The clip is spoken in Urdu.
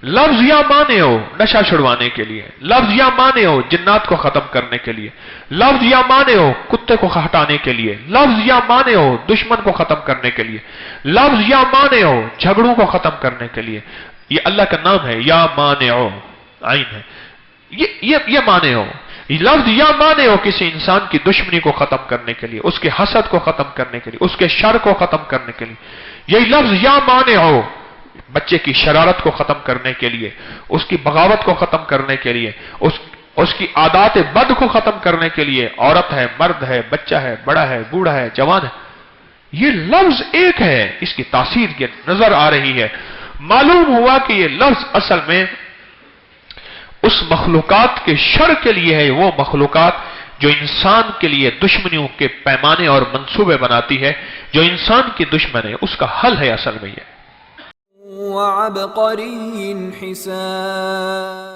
لفظ یا مانے ہو نشہ چھڑوانے کے لیے، لفظ یا مانے ہو جنات کو ختم کرنے کے لیے، لفظ یا مانے ہو کتے کو ہٹانے کے لیے، لفظ یا مانے ہو دشمن کو ختم کرنے کے لیے، لفظ یا مانے ہو جھگڑوں کو ختم کرنے کے لیے. یہ اللہ کا نام ہے، یا مانعو، عین ہے. یہ مانے ہو. لفظ یا مانے ہو کسی انسان کی دشمنی کو ختم کرنے کے لیے، اس کے حسد کو ختم کرنے کے لیے، اس کے شر کو ختم کرنے کے لیے. یہی لفظ یا مانے ہو بچے کی شرارت کو ختم کرنے کے لیے، اس کی بغاوت کو ختم کرنے کے لیے، اس کی عادات بد کو ختم کرنے کے لیے. عورت ہے، مرد ہے، بچہ ہے، بڑا ہے، بوڑھا ہے، جوان ہے. یہ لفظ ایک ہے، اس کی تاثیر یہ نظر آ رہی ہے. معلوم ہوا کہ یہ لفظ اصل میں اس مخلوقات کے شر کے لیے ہے، وہ مخلوقات جو انسان کے لیے دشمنیوں کے پیمانے اور منصوبے بناتی ہے، جو انسان کی دشمن ہے، اس کا حل ہے اصل میں یہ. وعبقری حسان